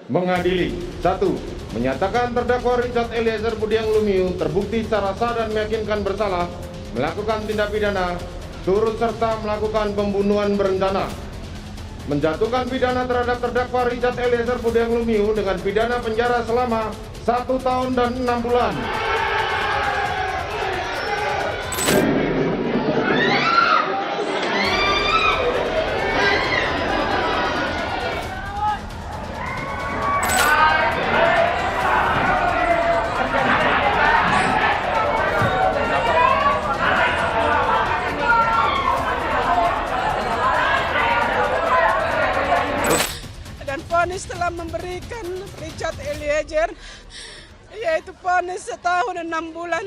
mengadili. 1. Menyatakan terdakwa Richard Eliezer Budiang Lumiu terbukti secara sah dan meyakinkan bersalah melakukan tindak pidana turut serta melakukan pembunuhan berencana. Menjatuhkan pidana terhadap terdakwa Richard Eliezer Budiang Lumiu dengan pidana penjara selama 1 tahun dan 6 bulan. Vonis telah memberikan Richard Eliezer yaitu vonis 1 tahun 6 bulan.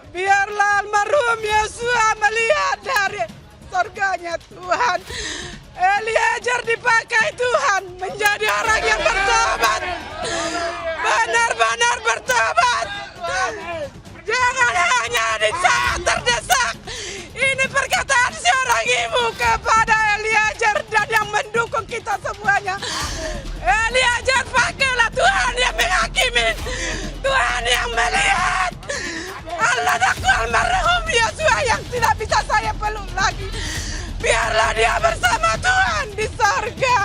Biarlah almarhum Yosua melihat dari surganya Tuhan. Eliezer dipakai Tuhan menjadi orang yang bertobat, benar-benar bertobat. Jangan hanya di saat terdesak. Ini perkataan seorang ibu kepada Eliezer dan yang mendukung kita semuanya. Eliezer, pakailah, Tuhan yang menghakimi, Tuhan yang melihat. Allah aku almarhum Yosua yang tidak bisa saya peluk lagi. Biarlah dia bersama Tuhan di sorga.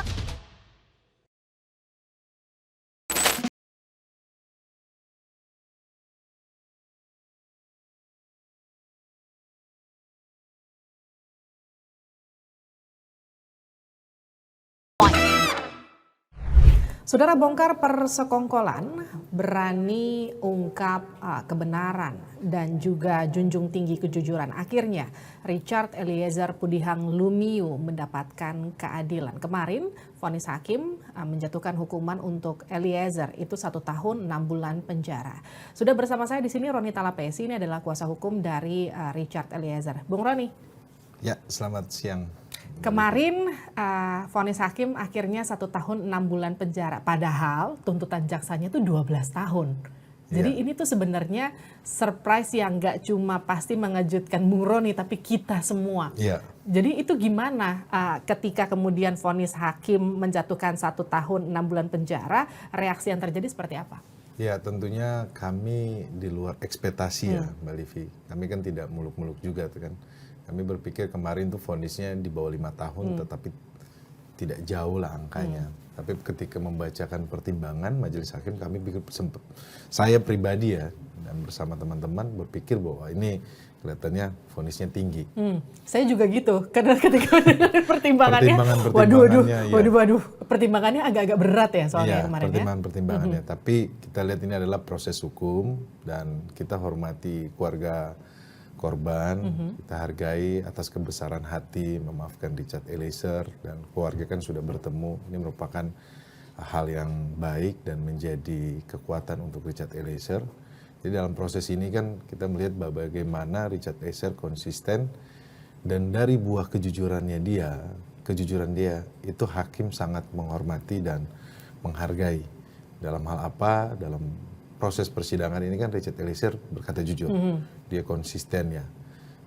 Saudara, bongkar persekongkolan, berani ungkap kebenaran dan juga junjung tinggi kejujuran. Akhirnya Richard Eliezer Budiang Lumiu mendapatkan keadilan. Kemarin vonis hakim menjatuhkan hukuman untuk Eliezer itu 1 tahun 6 bulan penjara. Sudah bersama saya di sini Roni Talapesi, ini adalah kuasa hukum dari Richard Eliezer. Bung Roni. Ya, selamat siang. Kemarin vonis hakim akhirnya 1 tahun 6 bulan penjara. Padahal tuntutan jaksanya itu 12 tahun. Jadi ini tuh sebenarnya surprise yang gak cuma pasti mengejutkan Bung Roni, tapi kita semua. Jadi itu gimana ketika kemudian vonis hakim menjatuhkan 1 tahun 6 bulan penjara, reaksi yang terjadi seperti apa? Ya, tentunya kami di luar ekspektasi ya Mbak Livi. Kami kan tidak muluk-muluk juga tuh kan. Kami berpikir kemarin tuh vonisnya di bawah 5 tahun, tetapi tidak jauh lah angkanya. Tapi ketika membacakan pertimbangan majelis hakim, kami pikir saya pribadi ya, dan bersama teman-teman berpikir bahwa ini kelihatannya vonisnya tinggi. Saya juga gitu, karena ketika pertimbangannya, waduh, pertimbangannya agak-agak berat ya soalnya kemarin ya. Pertimbangannya, tapi kita lihat ini adalah proses hukum dan kita hormati keluarga korban, kita hargai atas kebesaran hati memaafkan Richard Eliezer, dan keluarga kan sudah bertemu. Ini merupakan hal yang baik dan menjadi kekuatan untuk Richard Eliezer. Jadi dalam proses ini kan kita melihat bagaimana Richard Eliezer konsisten, dan dari buah kejujuran dia itu hakim sangat menghormati dan menghargai. Dalam hal apa? Dalam proses persidangan ini kan Richard Eliezer berkata jujur, dia konsisten ya.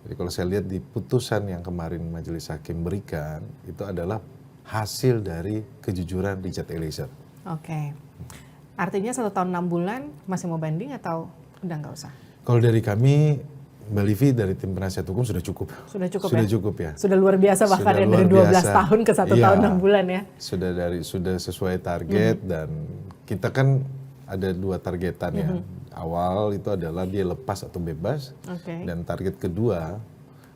Jadi kalau saya lihat di putusan yang kemarin majelis hakim berikan, itu adalah hasil dari kejujuran Richard Eliezer. Oke, artinya 1 tahun 6 bulan masih mau banding atau udah nggak usah? Kalau dari kami, Mbak Livi, dari tim penasihat hukum sudah cukup. Sudah cukup sudah ya? cukup ya. Sudah luar biasa bahkan ya, dari 12 tahun ke 1 tahun 6 bulan ya. Sudah sesuai target dan kita kan ada 2 targetan ya. Awal itu adalah dia lepas atau bebas, dan target kedua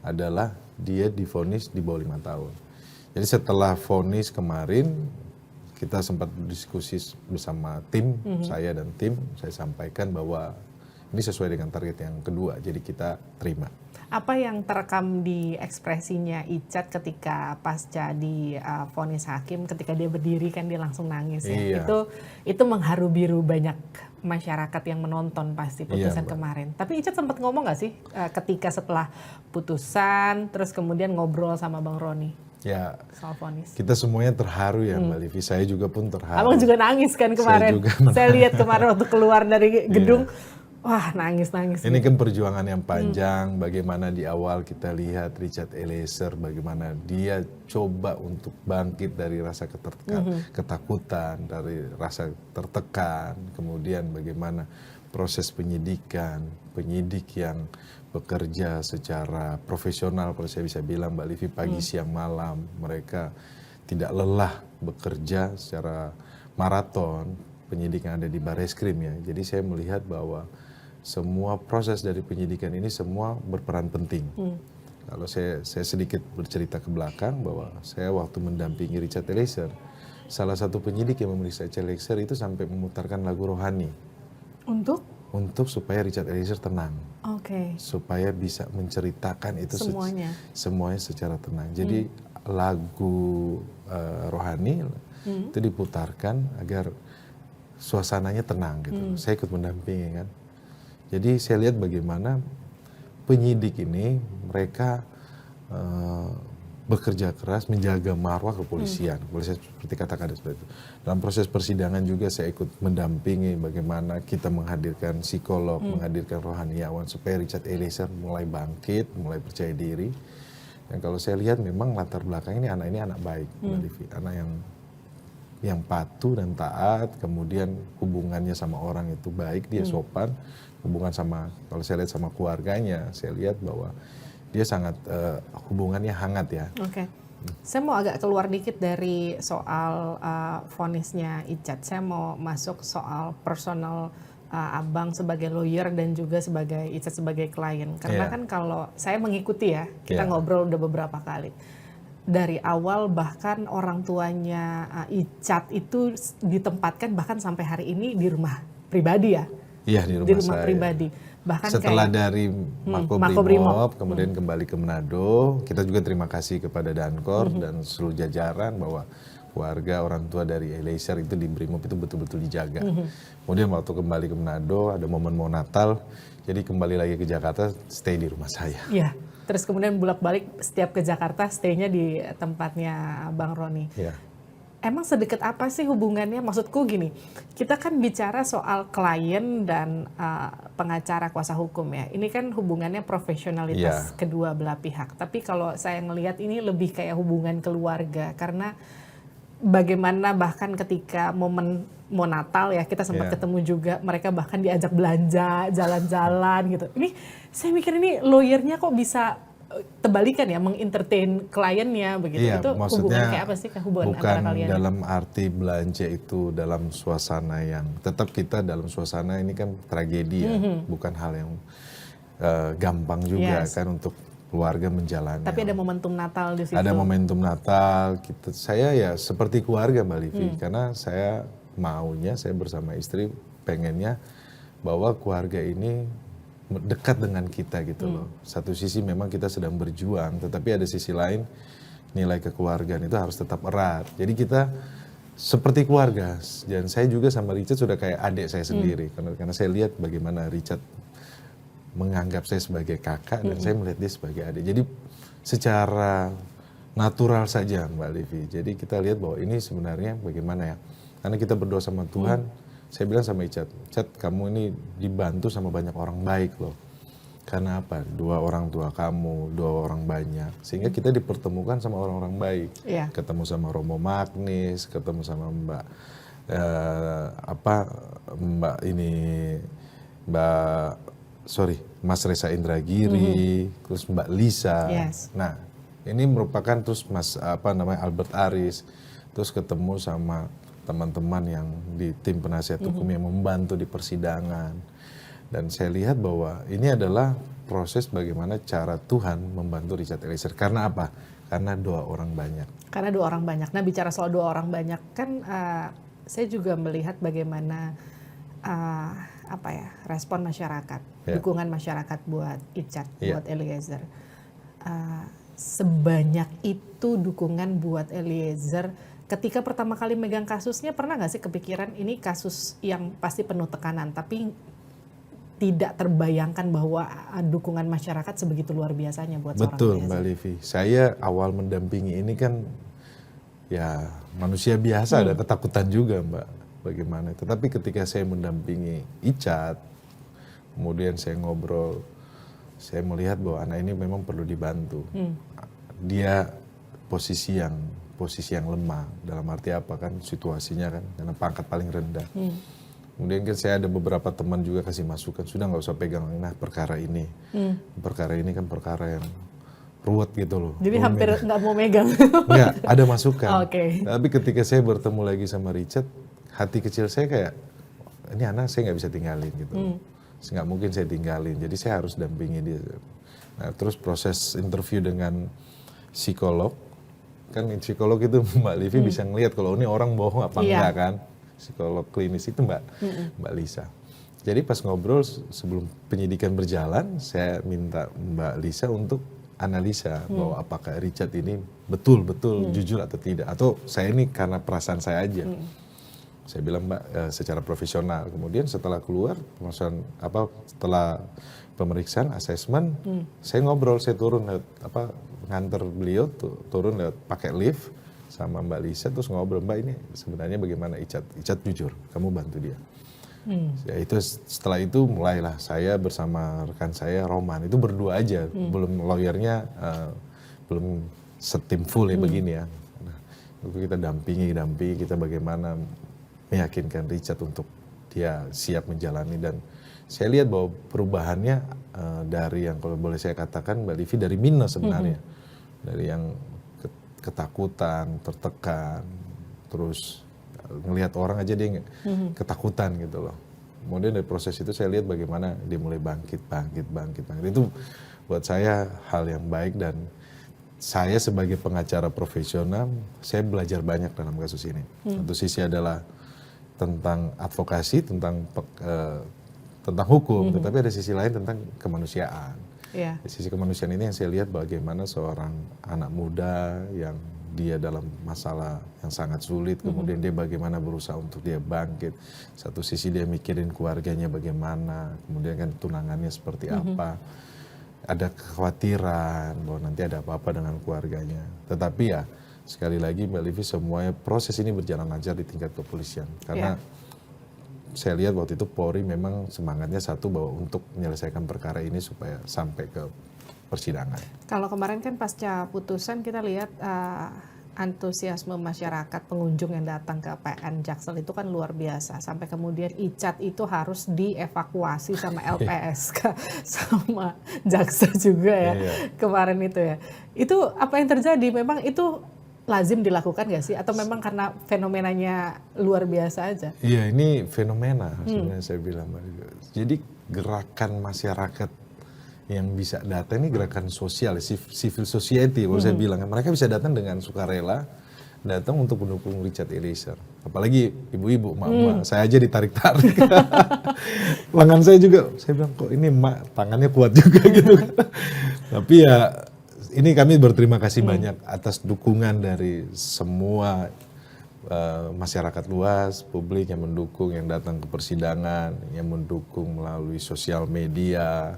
adalah dia divonis di bawah 5 tahun. Jadi setelah vonis kemarin, kita sempat berdiskusi bersama tim, saya dan tim, saya sampaikan bahwa ini sesuai dengan target yang kedua, jadi kita terima. Apa yang terekam di ekspresinya Icat ketika pasca di vonis hakim, ketika dia berdiri kan dia langsung nangis ya. Itu mengharu biru banyak masyarakat yang menonton pasti putusan kemarin. Tapi Icat sempat ngomong nggak sih ketika setelah putusan, terus kemudian ngobrol sama Bang Roni? Ya, soal vonis. Kita semuanya terharu ya Mbak Livi, saya juga pun terharu. Abang juga nangis kan kemarin. Saya lihat kemarin waktu keluar dari gedung. Wah, nangis-nangis. Ini kan perjuangan yang panjang, bagaimana di awal kita lihat Richard Eliezer, bagaimana dia coba untuk bangkit dari rasa ketakutan, dari rasa tertekan, kemudian bagaimana proses penyidikan, penyidik yang bekerja secara profesional, kalau saya bisa bilang Mbak Livi, pagi, siang, malam, mereka tidak lelah bekerja secara maraton, penyidik yang ada di Barreskrim ya. Jadi saya melihat bahwa semua proses dari penyidikan ini semua berperan penting. Kalau saya sedikit bercerita ke belakang bahwa saya waktu mendampingi Richard Eliezer, salah satu penyidik yang memeriksa Richard Eliezer itu sampai memutarkan lagu rohani. Untuk supaya Richard Eliezer tenang. Supaya bisa menceritakan itu semuanya secara tenang. Jadi lagu rohani itu diputarkan agar suasananya tenang gitu. Saya ikut mendampingi kan. Jadi saya lihat bagaimana penyidik ini mereka bekerja keras menjaga marwah kepolisian. Boleh saya seperti katakan seperti itu. Dalam proses persidangan juga saya ikut mendampingi bagaimana kita menghadirkan psikolog, menghadirkan rohaniawan supaya Richard Eliezer mulai bangkit, mulai percaya diri. Dan kalau saya lihat memang latar belakang ini anak baik, anak yang patuh dan taat, kemudian hubungannya sama orang itu baik, dia sopan, hubungan sama, kalau saya lihat sama keluarganya, saya lihat bahwa dia sangat hubungannya hangat ya. Saya mau agak keluar dikit dari soal vonisnya Icat. Saya mau masuk soal personal Abang sebagai lawyer dan juga sebagai Icat sebagai klien. Karena kan kalau saya mengikuti ya, kita ngobrol udah beberapa kali. Dari awal bahkan orang tuanya Icat itu ditempatkan bahkan sampai hari ini di rumah pribadi ya. Iya, di rumah pribadi. Bahkan setelah dari Makobrimob kemudian kembali ke Manado, kita juga terima kasih kepada Dankor dan seluruh jajaran bahwa keluarga orang tua dari Eliezer itu di Brimob itu betul-betul dijaga. Kemudian waktu kembali ke Manado ada momen mau Natal, jadi kembali lagi ke Jakarta, stay di rumah saya. Iya. Terus kemudian bolak-balik setiap ke Jakarta, stay-nya di tempatnya Bang Roni. Iya. Emang sedekat apa sih hubungannya? Maksudku gini, kita kan bicara soal klien dan pengacara kuasa hukum ya. Ini kan hubungannya profesionalitas kedua belah pihak. Tapi kalau saya ngelihat ini lebih kayak hubungan keluarga. Karena bagaimana bahkan ketika momen mau Natal ya, kita sempat ketemu juga, mereka bahkan diajak belanja, jalan-jalan gitu. Ini saya mikir ini lawyernya kok bisa terbalikan ya, mengentertain kliennya begitu. Iya, itu hubungan kayak apa sih hubungan antara kalian? Bukan dalam arti belanja itu dalam suasana yang tetap kita dalam suasana ini kan tragedi ya, bukan hal yang gampang juga kan untuk keluarga menjalani. Tapi ada momentum Natal di situ. Ada momentum Natal, saya ya seperti keluarga Mbak Livi, karena saya bersama istri pengennya bahwa keluarga ini dekat dengan kita gitu loh. Satu sisi memang kita sedang berjuang, tetapi ada sisi lain nilai kekeluargaan itu harus tetap erat. Jadi kita seperti keluarga. Dan saya juga sama Richard sudah kayak adik saya sendiri. Karena saya lihat bagaimana Richard menganggap saya sebagai kakak dan saya melihat dia sebagai adik. Jadi secara natural saja Mbak Livi. Jadi kita lihat bahwa ini sebenarnya bagaimana ya. Karena kita berdoa sama Tuhan. Saya bilang sama Icat, kamu ini dibantu sama banyak orang baik loh. Karena apa? 2 orang tua kamu, 2 orang banyak. Sehingga kita dipertemukan sama orang-orang baik. Ketemu sama Romo Magnis, ketemu sama Mas Reza Indragiri, terus Mbak Lisa. Nah, ini merupakan terus Albert Aris, terus ketemu sama teman-teman yang di tim penasihat hukum yang membantu di persidangan. Dan saya lihat bahwa ini adalah proses bagaimana cara Tuhan membantu Richard Eliezer. Karena apa? Karena doa orang banyak. Karena doa orang banyak. Nah, bicara soal doa orang banyak kan saya juga melihat bagaimana respon masyarakat, dukungan masyarakat buat Icat, buat Eliezer. Sebanyak itu dukungan buat Eliezer. Ketika pertama kali megang kasusnya, pernah nggak sih kepikiran ini kasus yang pasti penuh tekanan, tapi tidak terbayangkan bahwa dukungan masyarakat sebegitu luar biasanya buat seorang Eliezer? Betul Mbak Livi, saya awal mendampingi ini kan ya manusia biasa, ada ketakutan juga Mbak, bagaimana. Tetapi ketika saya mendampingi Icat, kemudian saya ngobrol, saya melihat bahwa anak ini memang perlu dibantu. Dia posisi yang lemah, dalam arti apa kan, situasinya kan, karena pangkat paling rendah. Kemudian kan saya ada beberapa teman juga kasih masukan, sudah nggak usah pegang, nah perkara ini kan perkara yang ruwet gitu loh. Jadi hampir nggak mau megang. Nggak, ada masukan. Oke. Tapi ketika saya bertemu lagi sama Richard, hati kecil saya kayak, ini anak saya nggak bisa tinggalin gitu. Nggak mungkin saya tinggalin, jadi saya harus dampingi dia. Nah, terus proses interview dengan psikolog, kan psikolog itu Mbak Livi bisa ngelihat kalau ini orang bohong apa enggak kan. Psikolog klinis itu Mbak Lisa. Jadi pas ngobrol sebelum penyidikan berjalan, saya minta Mbak Lisa untuk analisa bahwa apakah Richard ini betul-betul jujur atau tidak, atau saya ini karena perasaan saya aja. Saya bilang Mbak secara profesional. Kemudian setelah keluar setelah pemeriksaan asesmen, saya ngobrol, saya turun nganter beliau turun lewat pakai lift sama Mbak Lisa, terus ngobrol, Mbak ini sebenarnya bagaimana Richard jujur, kamu bantu dia. Ya itu setelah itu mulailah saya bersama rekan saya Roman, itu berdua aja, belum lawyernya, belum setim full ya begini ya. Nah, kita dampingi kita bagaimana meyakinkan Richard untuk dia siap menjalani, dan saya lihat bahwa perubahannya dari yang kalau boleh saya katakan Mbak Livi dari minus sebenarnya, dari yang ketakutan, tertekan, terus ngelihat orang aja dia ketakutan gitu loh. Kemudian dari proses itu saya lihat bagaimana dia mulai bangkit. Itu buat saya hal yang baik, dan saya sebagai pengacara profesional, saya belajar banyak dalam kasus ini. Satu sisi adalah tentang advokasi, tentang hukum, tetapi ada sisi lain tentang kemanusiaan. Di sisi kemanusiaan ini yang saya lihat bagaimana seorang anak muda yang dia dalam masalah yang sangat sulit, kemudian dia bagaimana berusaha untuk dia bangkit. Satu sisi dia mikirin keluarganya bagaimana, kemudian kan tunangannya seperti apa. Ada kekhawatiran bahwa nanti ada apa-apa dengan keluarganya. Tetapi ya sekali lagi Mbak Livi, semuanya proses ini berjalan lancar di tingkat kepolisian. Karena saya lihat waktu itu Polri memang semangatnya satu, bahwa untuk menyelesaikan perkara ini supaya sampai ke persidangan. Kalau kemarin kan pasca putusan kita lihat antusiasme masyarakat pengunjung yang datang ke PN Jaksel itu kan luar biasa. Sampai kemudian Richard itu harus dievakuasi sama LPSK sama Jaksa juga ya kemarin itu ya. Itu apa yang terjadi? Memang itu lazim dilakukan nggak sih? Atau memang karena fenomenanya luar biasa aja? Iya, ini fenomena sebenarnya saya bilang. Jadi gerakan masyarakat yang bisa datang ini gerakan sosial, civil society kalau saya bilang. Mereka bisa datang dengan sukarela, datang untuk mendukung Richard Eliezer. Apalagi ibu-ibu, emak-emak, saya aja ditarik-tarik. Lengan saya juga, saya bilang kok ini emak tangannya kuat juga gitu. Tapi ya ini kami berterima kasih banyak atas dukungan dari semua masyarakat luas, publik yang mendukung, yang datang ke persidangan, yang mendukung melalui sosial media,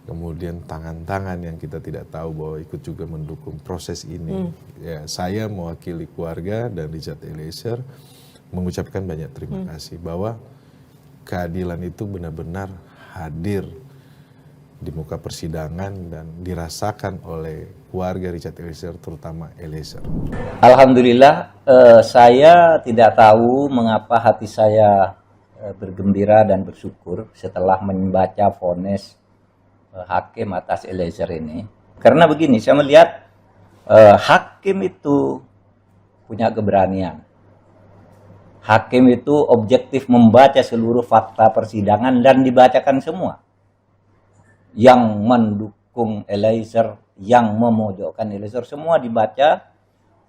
kemudian tangan-tangan yang kita tidak tahu bahwa ikut juga mendukung proses ini. Ya, saya mewakili keluarga dan Richard Eliezer mengucapkan banyak terima kasih bahwa keadilan itu benar-benar hadir di muka persidangan dan dirasakan oleh keluarga Richard Eliezer, terutama Eliezer. Alhamdulillah, saya tidak tahu mengapa hati saya bergembira dan bersyukur setelah membaca vonis hakim atas Eliezer ini. Karena begini, saya melihat hakim itu punya keberanian. Hakim itu objektif membaca seluruh fakta persidangan dan dibacakan semua. Yang mendukung Eliezer, yang memojokkan Eliezer, semua dibaca,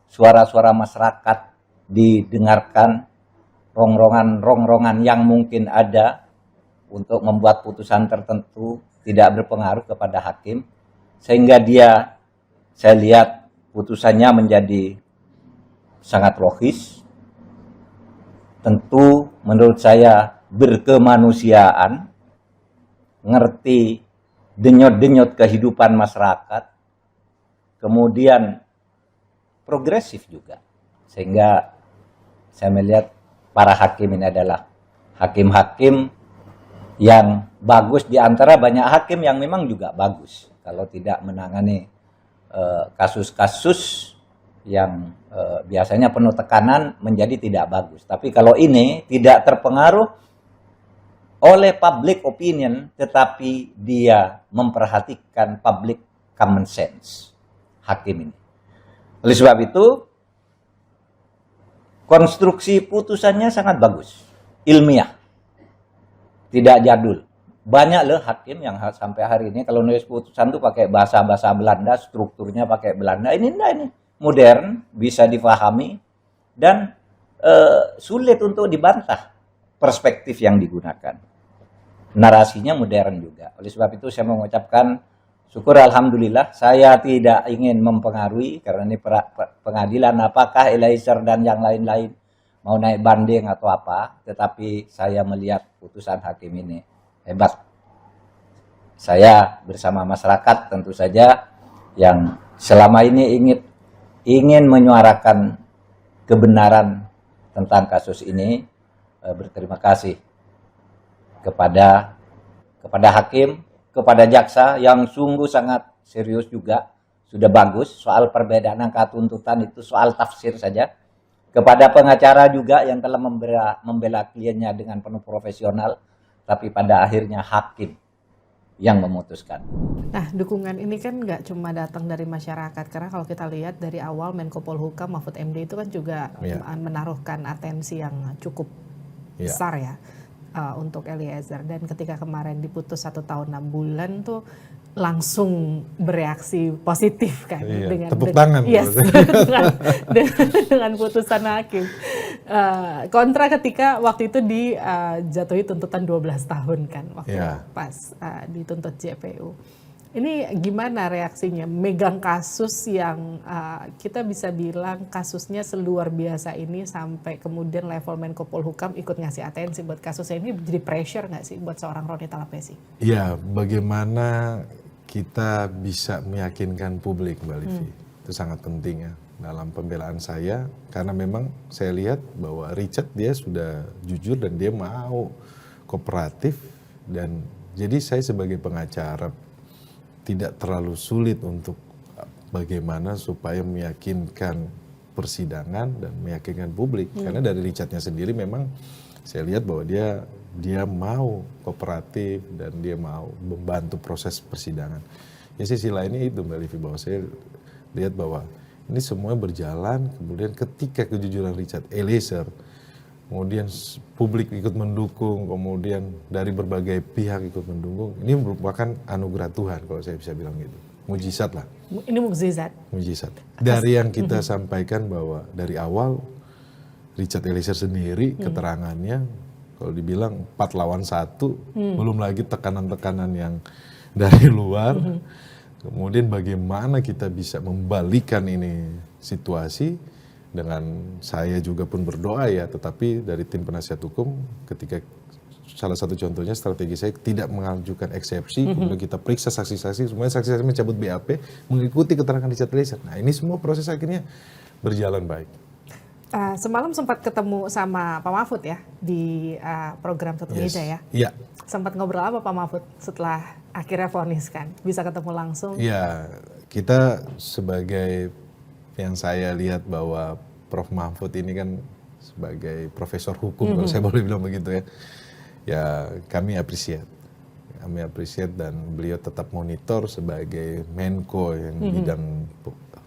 suara-suara masyarakat didengarkan, rongrongan yang mungkin ada untuk membuat putusan tertentu tidak berpengaruh kepada hakim, sehingga saya lihat putusannya menjadi sangat logis, tentu menurut saya berkemanusiaan, ngerti denyut-denyut kehidupan masyarakat, kemudian progresif juga. Sehingga saya melihat para hakim ini adalah hakim-hakim yang bagus di antara banyak hakim yang memang juga bagus kalau tidak menangani kasus-kasus yang biasanya penuh tekanan menjadi tidak bagus. Tapi kalau ini tidak terpengaruh oleh public opinion, tetapi dia memperhatikan public common sense hakim ini. Oleh sebab itu, konstruksi putusannya sangat bagus, ilmiah, tidak jadul. Banyak loh hakim yang sampai hari ini kalau nulis putusan tuh pakai bahasa-bahasa Belanda, strukturnya pakai Belanda. Ini enggak, ini modern, bisa difahami dan sulit untuk dibantah perspektif yang digunakan. Narasinya modern juga. Oleh sebab itu saya mengucapkan syukur alhamdulillah. Saya tidak ingin mempengaruhi karena ini pengadilan apakah Eliezer dan yang lain-lain mau naik banding atau apa, tetapi saya melihat putusan hakim ini hebat. Saya bersama masyarakat tentu saja yang selama ini ingin menyuarakan kebenaran tentang kasus ini, berterima kasih kepada hakim, kepada jaksa yang sungguh sangat serius juga, sudah bagus. Soal perbedaan angka tuntutan itu soal tafsir saja. Kepada pengacara juga yang telah membela kliennya dengan penuh profesional, tapi pada akhirnya hakim yang memutuskan. Nah, dukungan ini kan nggak cuma datang dari masyarakat, karena kalau kita lihat dari awal Menko Polhukam Mahfud MD itu kan juga menaruhkan atensi yang cukup besar ya untuk Eliezer. Dan ketika kemarin diputus 1 tahun 6 bulan tuh langsung bereaksi positif kan dengan tepuk tangan dengan putusan hakim. Kontra ketika waktu itu dijatuhi tuntutan 12 tahun kan waktu pas dituntut JPU. Ini gimana reaksinya megang kasus yang kita bisa bilang kasusnya seluar biasa ini sampai kemudian level Menko Polhukam ikut ngasih atensi buat kasusnya ini, jadi pressure nggak sih buat seorang Roni Talapesi? Ya, bagaimana kita bisa meyakinkan publik, Mbak Livi, itu sangat penting ya dalam pembelaan saya, karena memang saya lihat bahwa Richard dia sudah jujur dan dia mau kooperatif, dan jadi saya sebagai pengacara tidak terlalu sulit untuk bagaimana supaya meyakinkan persidangan dan meyakinkan publik, karena dari Richardnya sendiri memang saya lihat bahwa dia mau kooperatif dan dia mau membantu proses persidangan. Ya, sisi lainnya itu Mbak Livi, bahwa saya lihat bahwa ini semua berjalan, kemudian ketika kejujuran Richard Eliezer, kemudian publik ikut mendukung, kemudian dari berbagai pihak ikut mendukung, ini merupakan anugerah Tuhan kalau saya bisa bilang gitu. Mujizat lah. Ini mukjizat. Mujizat. Dari yang kita sampaikan bahwa dari awal Richard Eliezer sendiri keterangannya, kalau dibilang 4 lawan 1, belum lagi tekanan-tekanan yang dari luar. Kemudian bagaimana kita bisa membalikan ini situasi, dengan saya juga pun berdoa ya, tetapi dari tim penasihat hukum ketika salah satu contohnya strategi saya tidak mengajukan eksepsi, kemudian kita periksa saksi-saksi, semuanya saksi-saksi mencabut BAP, mengikuti keterangan Richard Eliezer. Nah ini semua proses akhirnya berjalan baik. Semalam sempat ketemu sama Pak Mahfud ya di program Satu Meja ya. Iya. Sempat ngobrol apa Pak Mahfud setelah akhirnya vonis kan? Bisa ketemu langsung? Iya, kita sebagai yang saya lihat bahwa Prof. Mahfud ini kan sebagai profesor hukum, kalau saya boleh bilang begitu ya. Ya kami appreciate. Kami appreciate dan beliau tetap monitor sebagai Menko yang bidang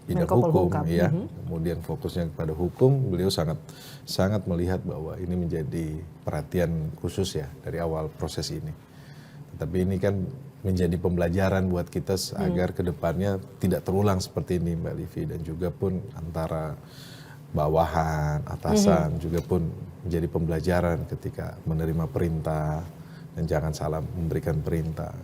hukum ya. Kemudian fokusnya kepada hukum, beliau sangat melihat bahwa ini menjadi perhatian khusus ya dari awal proses ini. Tetapi ini kan menjadi pembelajaran buat kita agar kedepannya tidak terulang seperti ini Mbak Livi, dan juga pun antara bawahan, atasan juga pun menjadi pembelajaran ketika menerima perintah dan jangan salah memberikan perintah.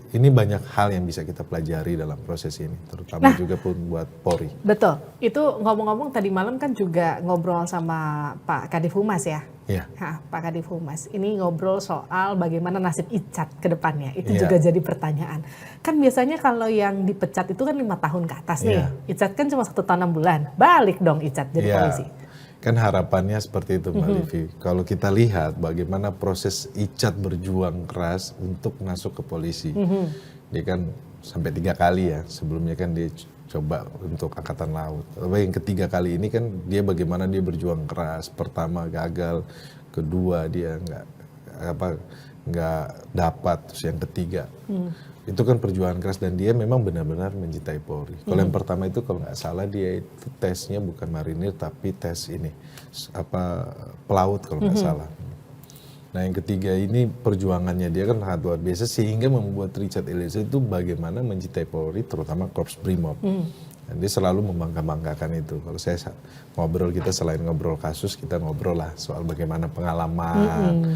Ini banyak hal yang bisa kita pelajari dalam proses ini, terutama juga pun buat Polri. Betul, itu ngomong-ngomong tadi malam kan juga ngobrol sama Pak Kadif Humas ya? Iya. Pak Kadif Humas, ini ngobrol soal bagaimana nasib Icat ke depannya, itu juga jadi pertanyaan. Kan biasanya kalau yang dipecat itu kan 5 tahun ke atas nih, Icat kan cuma 1 tahun 6 bulan, balik dong Icat jadi polisi. Kan harapannya seperti itu Mbak Livi. Kalau kita lihat bagaimana proses Icat berjuang keras untuk masuk ke polisi. Dia kan sampai 3 kali ya, sebelumnya kan dia coba untuk Angkatan Laut. Tapi yang ketiga kali ini kan dia bagaimana dia berjuang keras. Pertama gagal, kedua dia nggak dapat, terus yang ketiga. Itu kan perjuangan keras dan dia memang benar-benar mencintai Polri. Kalau yang pertama itu kalau nggak salah dia itu tesnya bukan marinir tapi tes ini pelaut kalau nggak salah. Nah yang ketiga ini perjuangannya dia kan sangat luar biasa sehingga membuat Richard Eliezer itu bagaimana mencintai Polri terutama Korps Brimob. Dan dia selalu membangga-banggakan itu. Kalau saya ngobrol kita selain ngobrol kasus kita ngobrol lah soal bagaimana pengalaman.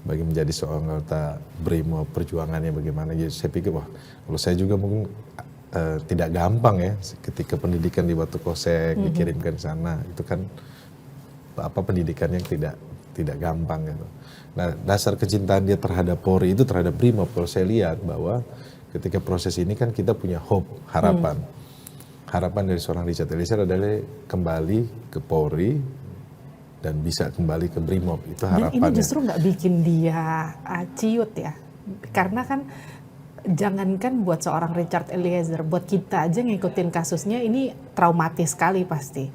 Bagi menjadi seorang anggota Brimob, perjuangannya bagaimana. Jadi saya pikir wah kalau saya juga mungkin tidak gampang ya ketika pendidikan di Batu Kosek dikirimkan ke sana itu kan pendidikan yang tidak gampang gitu. Nah dasar kecintaan dia terhadap Polri itu terhadap Brimob kalau saya lihat bahwa ketika proses ini kan kita punya hope, harapan. Harapan dari seorang Richard Eliezer adalah kembali ke Polri dan bisa kembali ke Brimob, itu harapannya. Dan ini justru nggak bikin dia ciut ya, karena kan jangankan buat seorang Richard Eliezer, buat kita aja ngikutin kasusnya ini traumatis sekali pasti.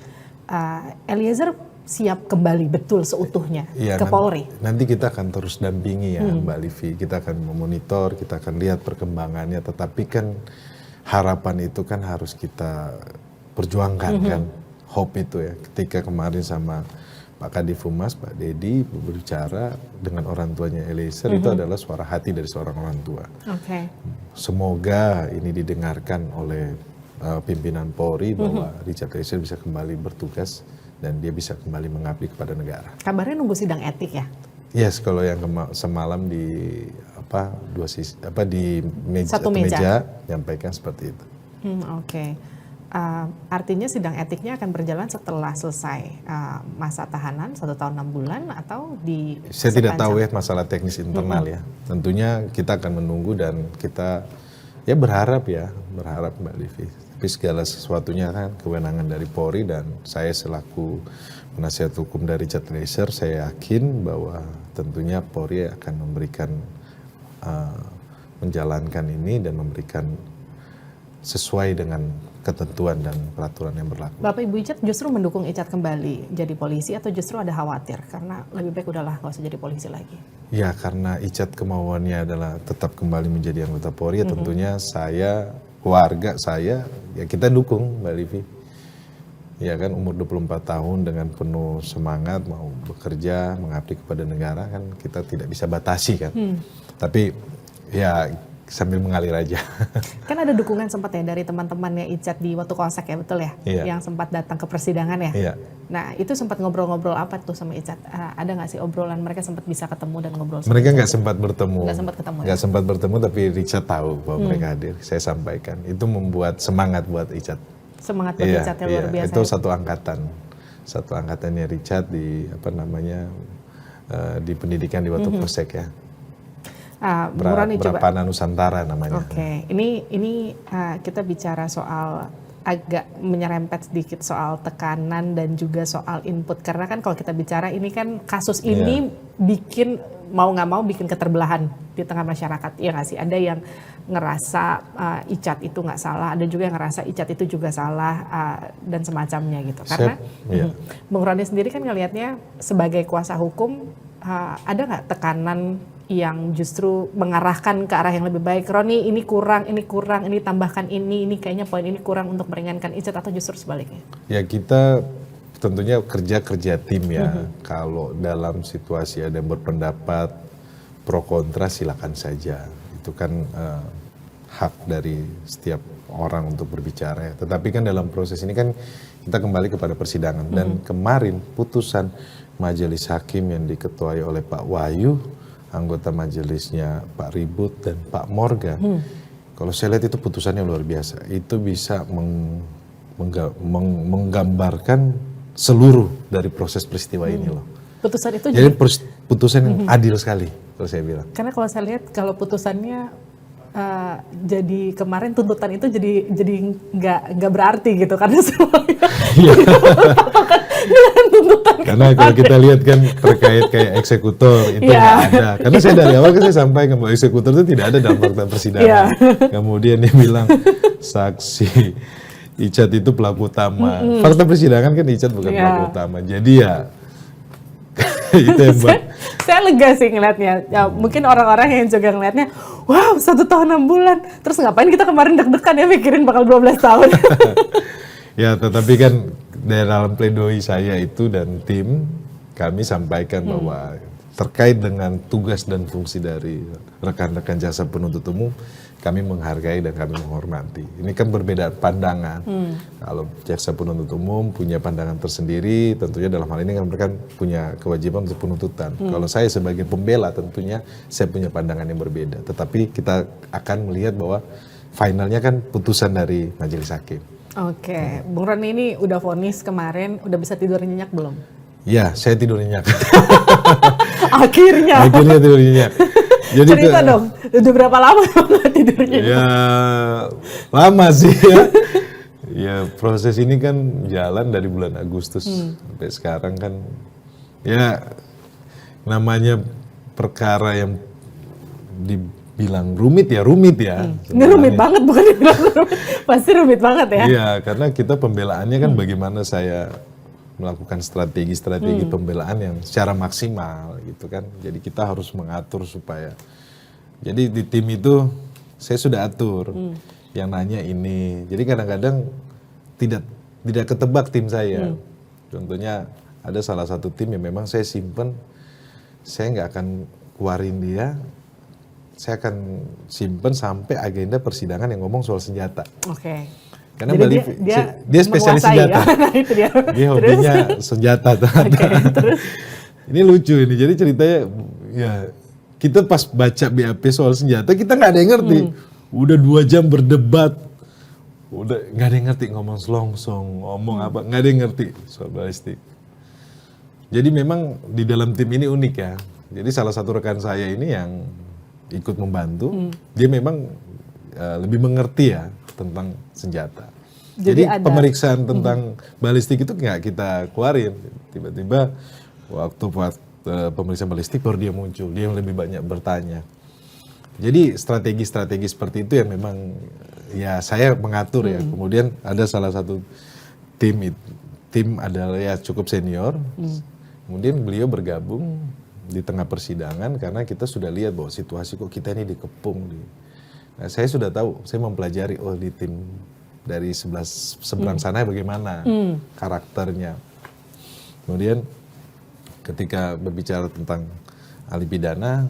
Eliezer siap kembali betul seutuhnya ke Polri. Nanti kita akan terus dampingi ya Mbak Livi, kita akan memonitor, kita akan lihat perkembangannya, tetapi kan harapan itu kan harus kita perjuangkan kan, hope itu ya. Ketika kemarin sama Pak Kadif Humas, Pak Dedi berbicara dengan orang tuanya Eliezer, itu adalah suara hati dari seorang orang tua. Semoga ini didengarkan oleh pimpinan Polri bahwa Richard Eliezer bisa kembali bertugas dan dia bisa kembali mengabdi kepada negara. Kabarnya nunggu sidang etik ya? Yes, kalau yang semalam di di satu meja menyampaikan seperti itu. Artinya sidang etiknya akan berjalan setelah selesai masa tahanan 1 tahun 6 bulan atau di Saya tidak tahu ya masalah teknis internal ya. Tentunya kita akan menunggu dan kita ya berharap Mbak Livi. Tapi segala sesuatunya kan kewenangan dari Polri dan saya selaku penasihat hukum dari Richard Eliezer saya yakin bahwa tentunya Polri akan memberikan menjalankan ini dan memberikan sesuai dengan ketentuan dan peraturan yang berlaku. Bapak Ibu Icat justru mendukung Icat kembali jadi polisi atau justru ada khawatir karena lebih baik udahlah nggak usah jadi polisi lagi? Ya karena Icat kemauannya adalah tetap kembali menjadi anggota Polri, ya tentunya saya, keluarga saya, ya kita dukung Mbak Livi. Ya kan umur 24 tahun dengan penuh semangat mau bekerja, mengabdi kepada negara kan kita tidak bisa batasi kan. Tapi ya sambil mengalir aja. Kan ada dukungan sempat ya dari teman-temannya Icat di Batu Kosek ya, betul ya? Iya. Yang sempat datang ke persidangan ya? Iya. Nah itu sempat ngobrol-ngobrol apa tuh sama Icat? Ada nggak sih obrolan mereka sempat bisa ketemu dan ngobrol? Mereka nggak sempat bertemu. Nggak sempat ketemu. Nggak sempat bertemu tapi Richard tahu bahwa mereka hadir. Saya sampaikan. Itu membuat semangat buat Icat. Semangat buat Icat ya luar biasa. Itu satu angkatannya Richard di di pendidikan di Batu Kosek ya. Brapana Nusantara namanya. Ini kita bicara soal agak menyerempet sedikit soal tekanan dan juga soal input karena kan kalau kita bicara ini kan kasus ini bikin mau nggak mau bikin keterbelahan di tengah masyarakat, ya nggak sih? Ada yang ngerasa Icat itu nggak salah, ada juga yang ngerasa Icat itu juga salah dan semacamnya gitu. Karena Bung Roni sendiri kan ngelihatnya sebagai kuasa hukum ada nggak tekanan yang justru mengarahkan ke arah yang lebih baik? Roni ini kurang, ini tambahkan ini kayaknya poin ini kurang untuk meringankan Icat atau justru sebaliknya? Ya kita tentunya kerja tim ya. Kalau dalam situasi ada yang berpendapat pro kontra silakan saja. Itu kan hak dari setiap orang untuk berbicara ya. Tetapi kan dalam proses ini kan kita kembali kepada persidangan. Dan kemarin putusan majelis hakim yang diketuai oleh Pak Wahyu, anggota majelisnya Pak Ribut dan Pak Morgan. Kalau saya lihat itu putusannya luar biasa. Itu bisa menggambarkan seluruh dari proses peristiwa ini loh. Putusan itu jadi putusan yang adil sekali kalau saya bilang. Karena kalau saya lihat kalau putusannya jadi kemarin tuntutan itu jadi nggak berarti gitu karena semuanya dengan tuntutan. Karena kalau kita lihat kan terkait kayak eksekutor itu nggak ada. Karena saya dari awal kan saya sampaikan bahwa eksekutor itu tidak ada dalam fakta persidangan. Kemudian dia bilang saksi Icat itu pelaku utama. Fakta persidangan kan Icat bukan pelaku utama. Jadi ya itu yang buat saya lega sih ngeliatnya. Ya, mungkin orang-orang yang juga ngeliatnya, wow 1 tahun 6 bulan. Terus ngapain kita kemarin deg-degan ya mikirin bakal 12 tahun. ya, tetapi kan dalam pledoi saya itu dan tim kami sampaikan bahwa terkait dengan tugas dan fungsi dari rekan-rekan jaksa penuntut umum, kami menghargai dan kami menghormati. Ini kan berbeda pandangan. Kalau jaksa penuntut umum punya pandangan tersendiri, tentunya dalam hal ini kan mereka punya kewajiban untuk penuntutan. Kalau saya sebagai pembela tentunya saya punya pandangan yang berbeda. Tetapi kita akan melihat bahwa finalnya kan putusan dari majelis hakim. Oke, Bung Roni ini udah vonis kemarin, udah bisa tidur nyenyak belum? Ya, saya tidur nyenyak. Akhirnya tidur nyenyak. Jadi cerita dong, udah berapa lama nggak tidurnya? Ya lama sih ya. Ya proses ini kan jalan dari bulan Agustus sampai sekarang kan. Ya namanya perkara yang dibilang rumit ya. Ini rumit banget, bukan dibilang rumit, pasti rumit banget ya. Iya, karena kita pembelaannya kan bagaimana saya melakukan strategi pembelaan yang secara maksimal gitu kan. Jadi kita harus mengatur supaya. Jadi di tim itu saya sudah atur yang nanya ini. Jadi kadang-kadang tidak ketebak tim saya. Contohnya ada salah satu tim yang memang saya simpen, saya nggak akan keluarin dia. Saya akan simpen sampai agenda persidangan yang ngomong soal senjata. Oke. Karena jadi dia spesialis senjata. Ya? Nah, itu dia. Dia hobinya senjata. Terus? Ini lucu ini. Jadi ceritanya ya kita pas baca BAP soal senjata kita nggak ada yang ngerti. Udah 2 jam berdebat. Udah nggak ada yang ngerti ngomong selongsong, ngomong apa, nggak ada yang ngerti soal balistik. Jadi memang di dalam tim ini unik ya. Jadi salah satu rekan saya ini yang ikut membantu, dia memang lebih mengerti ya tentang senjata. Jadi pemeriksaan tentang balistik itu nggak kita keluarin. Tiba-tiba waktu pemeriksaan balistik baru dia muncul, dia yang lebih banyak bertanya. Jadi strategi-strategi seperti itu yang memang ya saya mengatur ya. Kemudian ada salah satu tim adalah ya cukup senior. Kemudian beliau bergabung di tengah persidangan karena kita sudah lihat bahwa situasi kok kita ini dikepung. Nah, saya sudah tahu, saya mempelajari di tim dari seberang sana bagaimana karakternya. Kemudian ketika berbicara tentang ahli pidana,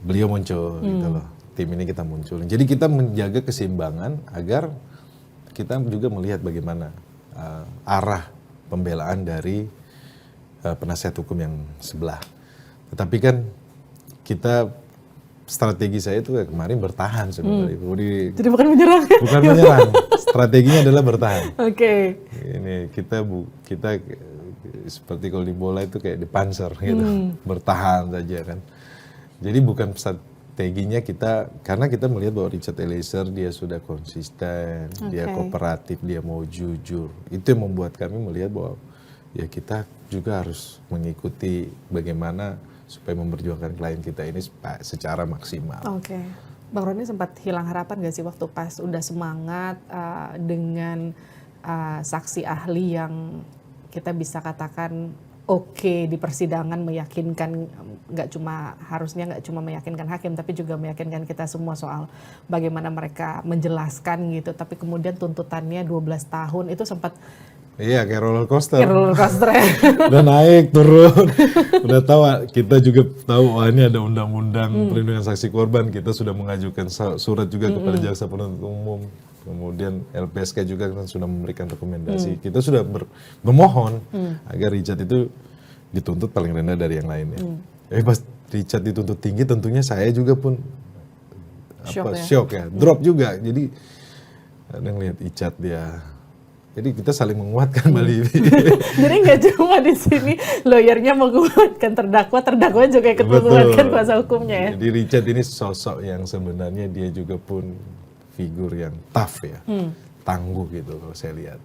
beliau muncul gitu loh. Tim ini kita muncul. Jadi kita menjaga keseimbangan agar kita juga melihat bagaimana arah pembelaan dari penasihat hukum yang sebelah. Tetapi kan kita strategi saya itu kemarin bertahan sebenarnya. Jadi bukan menyerang. Bukan menyerang. Strateginya adalah bertahan. Oke. Ini kita seperti kalau di bola itu kayak di panzer gitu. Bertahan saja kan. Jadi bukan strateginya kita, karena kita melihat bahwa Richard Eliezer dia sudah konsisten, dia kooperatif, dia mau jujur. Itu yang membuat kami melihat bahwa ya kita juga harus mengikuti bagaimana supaya memperjuangkan klien kita ini secara maksimal. Oke. Bang Roni sempat hilang harapan gak sih waktu pas udah semangat dengan saksi ahli yang kita bisa katakan oke di persidangan, meyakinkan harusnya nggak cuma meyakinkan hakim tapi juga meyakinkan kita semua soal bagaimana mereka menjelaskan gitu, tapi kemudian tuntutannya 12 tahun itu sempat. Iya, kayak roller coaster. Ya. Udah naik, turun. Udah tahu, kita juga tahu ini ada undang-undang perlindungan saksi korban. Kita sudah mengajukan surat juga kepada jaksa penuntut umum. Kemudian LPSK juga kan sudah memberikan rekomendasi. Kita sudah memohon agar Richard itu dituntut paling rendah dari yang lainnya. Tapi pas Richard dituntut tinggi, tentunya saya juga pun shock ya. Drop juga. Jadi ada ngelihat Richard dia. Jadi kita saling menguatkan Mbak Livi. Jadi nggak cuma di sini lawyernya menguatkan terdakwa juga ikut menguatkan kuasa hukumnya ya. Jadi Richard ini sosok yang sebenarnya dia juga pun figur yang tough ya, tangguh gitu kalau saya lihat.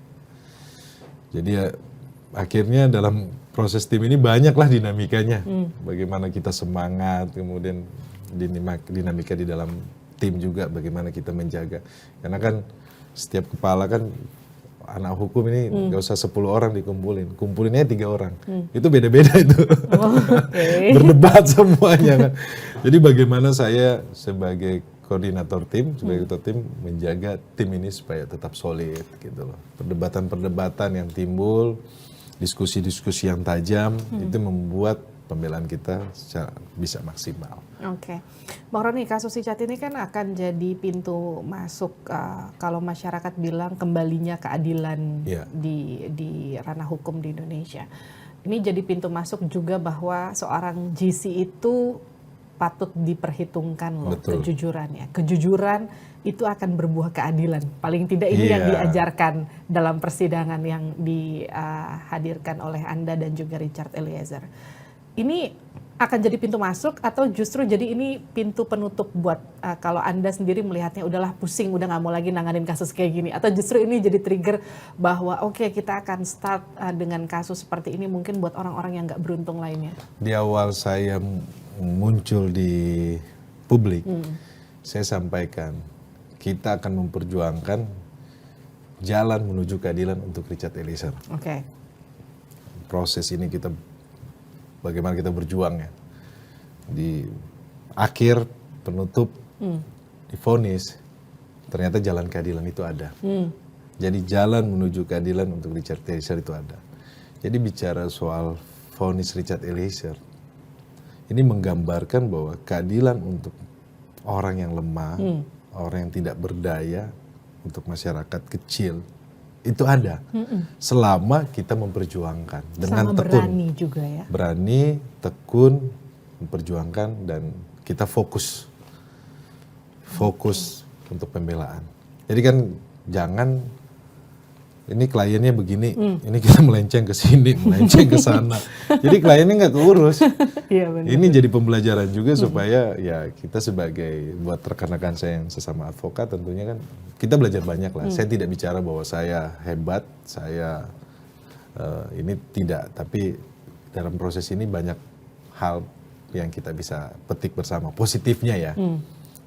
Jadi ya akhirnya dalam proses tim ini banyaklah dinamikanya. Bagaimana kita semangat, kemudian dinamika di dalam tim juga bagaimana kita menjaga. Karena kan setiap kepala kan anak hukum ini nggak usah 10 orang kumpulinnya 3 orang. Itu beda-beda itu. Berdebat semuanya kan. Jadi bagaimana saya sebagai koordinator tim, sebagai ketua tim menjaga tim ini supaya tetap solid gitu loh. Perdebatan-perdebatan yang timbul, diskusi-diskusi yang tajam itu membuat pembelaan kita bisa maksimal. Oke, Bang Roni, kasus Richard ini kan akan jadi pintu masuk kalau masyarakat bilang kembalinya keadilan di ranah hukum di Indonesia. Ini jadi pintu masuk juga bahwa seorang GC itu patut diperhitungkan loh. Betul. Kejujurannya. Kejujuran itu akan berbuah keadilan. Paling tidak ini yang diajarkan dalam persidangan yang dihadirkan oleh Anda dan juga Richard Eliezer. Ini akan jadi pintu masuk atau justru jadi ini pintu penutup buat kalau Anda sendiri melihatnya udahlah pusing, udah nggak mau lagi nanganin kasus kayak gini, atau justru ini jadi trigger bahwa oke, kita akan start dengan kasus seperti ini mungkin buat orang-orang yang nggak beruntung lainnya. Di awal saya muncul di publik, saya sampaikan kita akan memperjuangkan jalan menuju keadilan untuk Richard Eliezer. Oke. Proses ini bagaimana kita berjuang ya. Di akhir penutup, divonis, ternyata jalan keadilan itu ada. Jadi jalan menuju keadilan untuk Richard Eliezer itu ada. Jadi bicara soal vonis Richard Eliezer, ini menggambarkan bahwa keadilan untuk orang yang lemah, orang yang tidak berdaya, untuk masyarakat kecil, itu ada. Selama kita memperjuangkan dengan tekun. Berani juga ya. Berani, tekun, memperjuangkan, dan kita fokus untuk pembelaan. Jadi kan jangan ini kliennya begini, ini kita melenceng ke sini, melenceng ke sana. Jadi kliennya nggak keurus. Iya, benar. Ini jadi pembelajaran juga supaya ya kita sebagai buat rekan-rekan saya yang sesama advokat tentunya kan kita belajar banyak lah. Saya tidak bicara bahwa saya hebat, saya ini tidak, tapi dalam proses ini banyak hal yang kita bisa petik bersama, positifnya ya.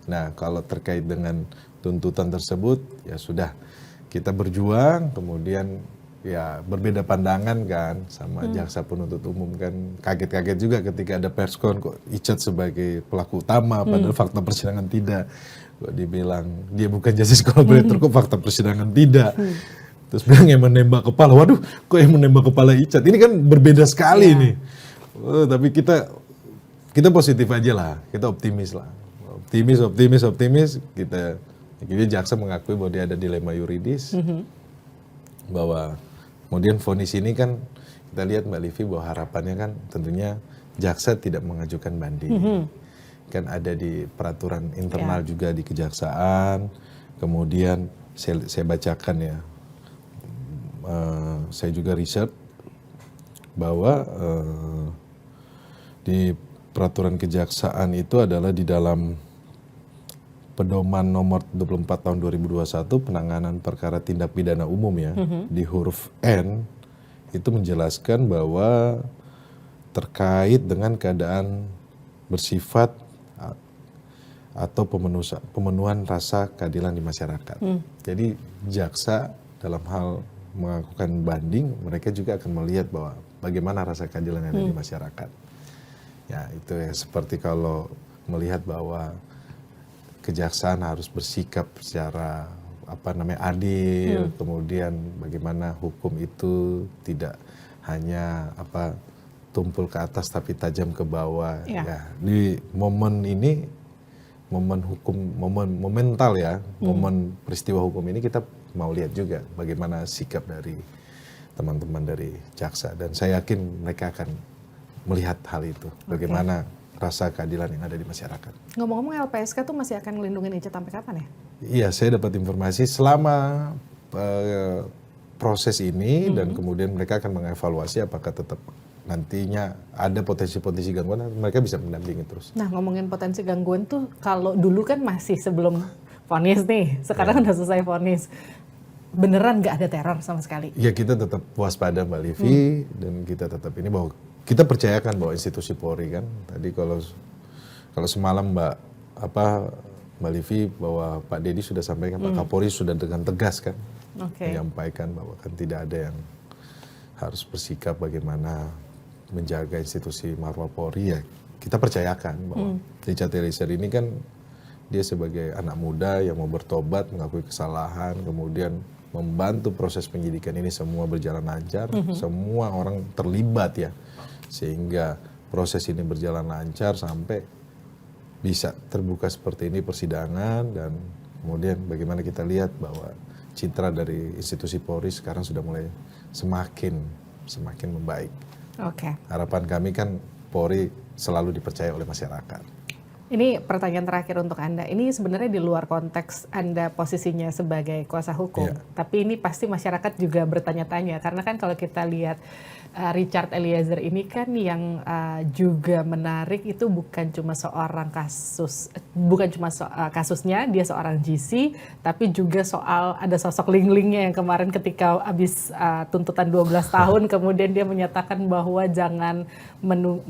Nah, kalau terkait dengan tuntutan tersebut ya sudah, kita berjuang, kemudian ya berbeda pandangan kan sama jaksa penuntut umum kan. Kaget-kaget juga ketika ada perskon kok Richard sebagai pelaku utama, padahal fakta persidangan tidak. Kok dibilang dia bukan justice collaborator, kok fakta persidangan tidak. Terus bilang yang menembak kepala, waduh kok yang menembak kepala Richard, ini kan berbeda sekali nih. Tapi kita positif aja lah, kita optimis lah. Optimis, Jadi jaksa mengakui bahwa dia ada dilema yuridis, bahwa kemudian vonis ini kan kita lihat Mbak Livi bahwa harapannya kan tentunya jaksa tidak mengajukan banding. Kan ada di peraturan internal juga di kejaksaan, kemudian saya bacakan ya, saya juga riset bahwa di peraturan kejaksaan itu adalah di dalam Pedoman nomor 24 tahun 2021 penanganan perkara tindak pidana umum ya, di huruf N itu menjelaskan bahwa terkait dengan keadaan bersifat atau pemenuhan rasa keadilan di masyarakat. Jadi jaksa dalam hal melakukan banding, mereka juga akan melihat bahwa bagaimana rasa keadilan yang ada di masyarakat. Ya itu ya, seperti kalau melihat bahwa kejaksaan harus bersikap secara adil, kemudian bagaimana hukum itu tidak hanya tumpul ke atas tapi tajam ke bawah. Ya, di momen ini, momen hukum, momental ya, momen peristiwa hukum ini kita mau lihat juga bagaimana sikap dari teman-teman dari jaksa, dan saya yakin mereka akan melihat hal itu, bagaimana rasa keadilan yang ada di masyarakat. Ngomong-ngomong, LPSK tuh masih akan ngelindungin Richard sampai kapan ya? Iya, saya dapat informasi selama proses ini, dan kemudian mereka akan mengevaluasi apakah tetap nantinya ada potensi-potensi gangguan, mereka bisa mendampingi terus. Nah, ngomongin potensi gangguan tuh, kalau dulu kan masih sebelum vonis nih, sekarang udah selesai vonis. beneran nggak ada teror sama sekali? Ya kita tetap waspada Mbak Livi, dan kita tetap ini bahwa kita percayakan bahwa institusi Polri kan, tadi kalau semalam Mbak Livi bahwa Pak Dedi sudah sampaikan, Pak Kapolri sudah dengan tegas kan menyampaikan bahwa kan tidak ada yang harus bersikap bagaimana menjaga institusi marwah Polri, ya kita percayakan bahwa Richard Eliezer ini kan dia sebagai anak muda yang mau bertobat, mengakui kesalahan, kemudian membantu proses penyidikan ini semua berjalan lancar, semua orang terlibat ya, sehingga proses ini berjalan lancar sampai bisa terbuka seperti ini persidangan, dan kemudian bagaimana kita lihat bahwa citra dari institusi Polri sekarang sudah mulai semakin membaik. Harapan kami kan Polri selalu dipercaya oleh masyarakat. Ini pertanyaan terakhir untuk Anda. Ini sebenarnya di luar konteks Anda posisinya sebagai kuasa hukum. Tapi ini pasti masyarakat juga bertanya-tanya. Karena kan kalau kita lihat Richard Eliezer ini kan yang juga menarik itu bukan cuma seorang kasusnya, dia seorang GC, tapi juga soal ada sosok Ling-Lingnya yang kemarin ketika habis tuntutan 12 tahun, kemudian dia menyatakan bahwa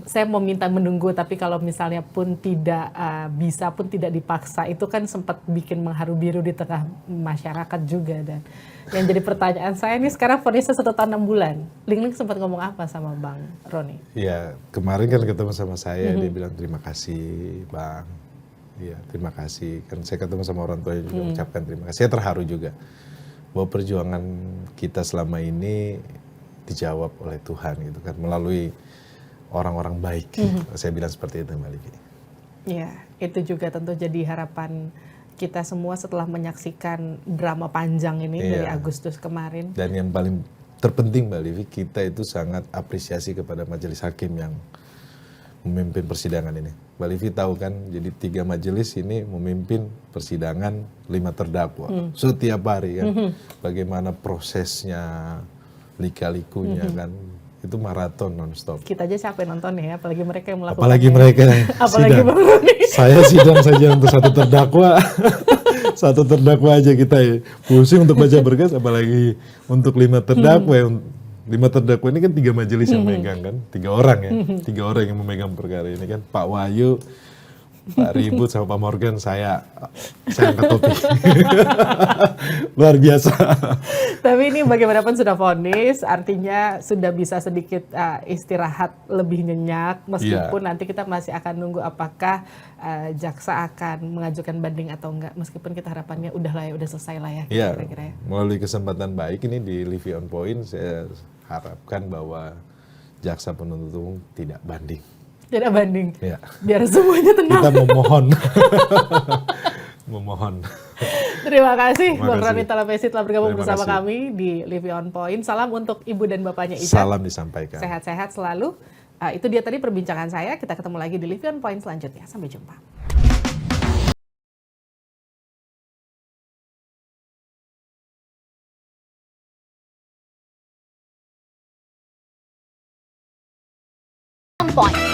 saya meminta menunggu, tapi kalau misalnya pun tidak bisa pun tidak dipaksa, itu kan sempat bikin mengharu biru di tengah masyarakat juga. Dan yang jadi pertanyaan saya ini sekarang vonisnya 1 tahun 6 bulan. Ling-Ling sempat ngomong apa sama Bang Roni? Ya kemarin kan ketemu sama saya, dia bilang terima kasih Bang. Iya terima kasih. Kan saya ketemu sama orang tua juga mengucapkan terima kasih. Saya terharu juga bahwa perjuangan kita selama ini dijawab oleh Tuhan gitu kan, melalui orang-orang baik. Saya bilang seperti itu Mbak Livi. Ya, itu juga tentu jadi harapan kita semua setelah menyaksikan drama panjang ini dari Agustus kemarin. Dan yang paling terpenting Mbak Livi, kita itu sangat apresiasi kepada majelis hakim yang memimpin persidangan ini. Mbak Livi tahu kan, jadi 3 majelis ini memimpin persidangan 5 terdakwa setiap hari kan. Bagaimana prosesnya, lika-likunya kan. Itu maraton nonstop. Kita aja capek nonton ya, apalagi mereka yang melakukan. Apalagi mereka apalagi sidang. Saya sidang saja untuk 1 terdakwa. 1 terdakwa aja kita ya. Pusing untuk baca berkas, apalagi untuk 5 terdakwa. 5 terdakwa ini kan 3 majelis yang megang kan. 3 orang ya. 3 orang yang memegang perkara ini kan. Pak Wahyu, Pak Ribut sama Pak Morgan, saya angkat topi. Luar biasa. Tapi ini bagaimanapun sudah vonis, artinya sudah bisa sedikit istirahat lebih nyenyak, meskipun nanti kita masih akan nunggu apakah jaksa akan mengajukan banding atau enggak, meskipun kita harapannya udah selesai lah ya. Kira-kira ya. Melalui kesempatan baik ini di Livi On Point, saya harapkan bahwa jaksa penuntut umum tidak banding. Tidak banding, biar semuanya tenang. Kita memohon. Terima kasih Bang Roni Talapesi telah bergabung bersama kami di Livi On Point. Salam untuk ibu dan bapaknya Ica. Salam disampaikan. Sehat-sehat selalu. Itu dia tadi perbincangan saya. Kita ketemu lagi di Livi On Point selanjutnya. Sampai jumpa. Point.